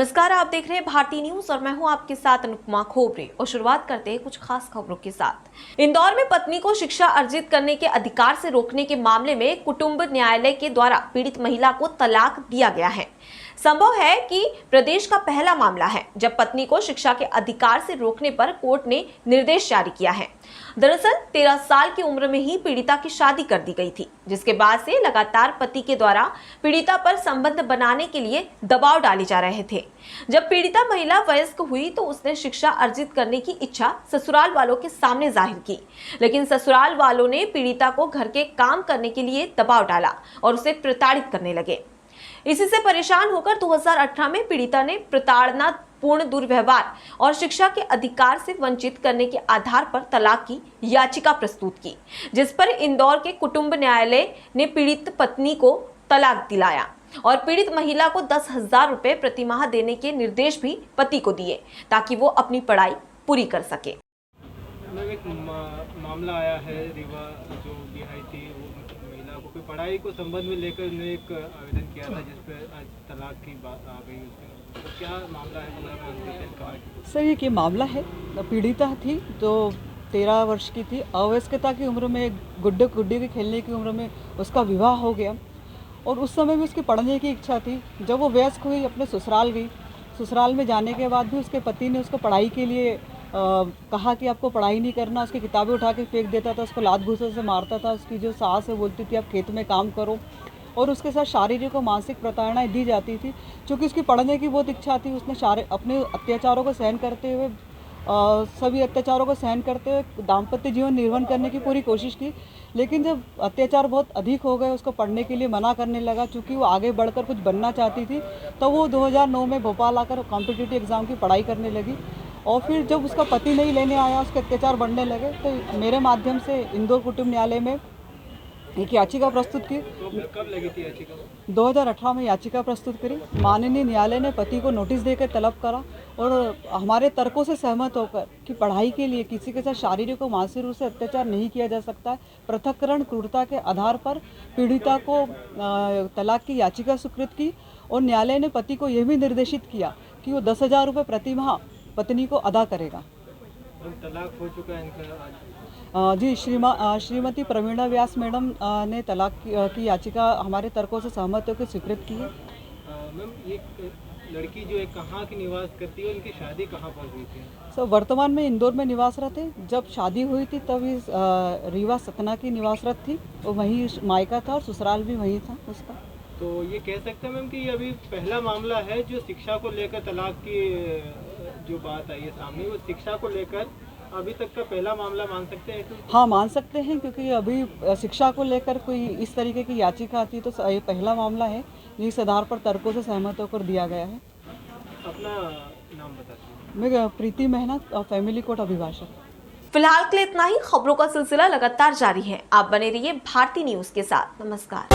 नमस्कार, आप देख रहे हैं भारतीय न्यूज और मैं हूं आपके साथ अनुपमा खोबरे। और शुरुआत करते हैं कुछ खास खबरों के साथ। इंदौर में पत्नी को शिक्षा अर्जित करने के अधिकार से रोकने के मामले में कुटुंब न्यायालय के द्वारा पीड़ित महिला को तलाक दिया गया है। संभव है कि प्रदेश का पहला मामला है जब पत्नी को शिक्षा के अधिकार से रोकने पर कोर्ट ने निर्देश जारी किया है। दरअसल 13 साल की उम्र में ही पीड़िता की शादी कर दी गई थी, जिसके बाद से लगातार पति के द्वारा पीड़िता पर संबंध बनाने के लिए दबाव डाले जा रहे थे। जब पीड़िता महिला वयस्क हुई तो उसने शिक्षा अर्जित करने की इच्छा ससुराल वालों के सामने जाहिर की, लेकिन ससुराल वालों ने पीड़िता को घर के काम करने के लिए दबाव डाला और उसे प्रताड़ित करने लगे। इसी से परेशान होकर 2018 में पीड़िता ने प्रताड़ना, पूर्ण दुर्व्यवहार और शिक्षा के अधिकार से वंचित करने के आधार पर तलाक की याचिका प्रस्तुत की, जिस पर इंदौर के कुटुंब न्यायालय ने पीड़ित पत्नी को तलाक दिलाया और पीड़ित महिला को 10,000 रुपए प्रतिमाह देने के निर्देश भी पति को दिए ताकि वो अपनी पढ़ाई पूरी कर सके। एक मामला आया है, रीवा जो बिहाई थी वो महिला को कोई पढ़ाई को संबंध में लेकर उन्होंने एक आवेदन किया था जिस पर आज तलाक की बात आ गई। तो क्या मामला है? सर, ये मामला है, पीड़िता थी तो 13 वर्ष की थी, अवयस्कता की उम्र में, गुड्डे गुड्डी के खेलने की उम्र में उसका विवाह हो गया और उस समय भी उसकी पढ़ने की इच्छा थी। जब वो वयस्क हुई अपने ससुराल गई, ससुराल में जाने के बाद भी उसके पति ने उसको पढ़ाई के लिए कहा कि आपको पढ़ाई नहीं करना, उसकी किताबें उठा के फेंक देता था, उसको लात घूंसे से मारता था। उसकी जो सास है बोलती थी आप खेत में काम करो और उसके साथ शारीरिक और मानसिक प्रताड़नाएं दी जाती थी। चूँकि उसकी पढ़ने की बहुत इच्छा थी, उसने अपने अत्याचारों को सहन करते हुए सभी अत्याचारों को सहन करते हुए दाम्पत्य जीवन निर्वहन करने की पूरी कोशिश की। लेकिन जब अत्याचार बहुत अधिक हो गए, उसको पढ़ने के लिए मना करने लगा, चूँकि वो आगे बढ़कर कुछ बनना चाहती थी, तो वो 2009 में भोपाल आकर कॉम्पिटिटिव एग्ज़ाम की पढ़ाई करने लगी। और फिर जब उसका पति नहीं लेने आया, उसके अत्याचार बढ़ने लगे, तो मेरे माध्यम से इंदौर कुटुंब न्यायालय में एक याचिका प्रस्तुत की। कब लगी थी याचिका? 2018 में याचिका प्रस्तुत करी। माननीय न्यायालय ने पति को नोटिस देकर तलब करा और हमारे तर्कों से सहमत होकर कि पढ़ाई के लिए किसी के साथ शारीरिक और मानसिक रूप से अत्याचार नहीं किया जा सकता, पृथक्करण क्रूरता के आधार पर पीड़िता को तलाक की याचिका स्वीकृत की और न्यायालय ने पति को यह भी निर्देशित किया कि वो 10,000 रुपये प्रतिमाह पत्नी को अदा करेगा। तलाक हो चुका है इनका? जी, श्रीमती प्रवीणा व्यास मैडम ने तलाक की याचिका हमारे तर्कों से सहमत होकर स्वीकृत की है। मैम, ये लड़की जो है कहाँ की निवास करती है, उनकी शादी कहाँ पर हुई थी? सर, वर्तमान में इंदौर में निवासरत है। जब शादी हुई थी तब इस रीवा सतना की निवासरत थी और वहीं मायका था और ससुराल भी वहीं था उसका। तो ये कह सकते हैं मैम कि ये अभी पहला मामला है जो शिक्षा को लेकर तलाक की जो बात आई है सामने, वो शिक्षा को लेकर अभी तक का पहला मामला मान सकते हैं? हाँ, मान सकते हैं, क्योंकि अभी शिक्षा को लेकर कोई इस तरीके की याचिका आती है तो ये पहला मामला है जिस आधार पर तर्कों से सहमत होकर दिया गया है। अपना नाम बताइए। मैं प्रीति मेहनत, फैमिली कोर्ट अभिभाषक। फिलहाल के लिए इतना ही। खबरों का सिलसिला लगातार जारी है। आप बने रहिए भारतीय न्यूज के साथ। नमस्कार।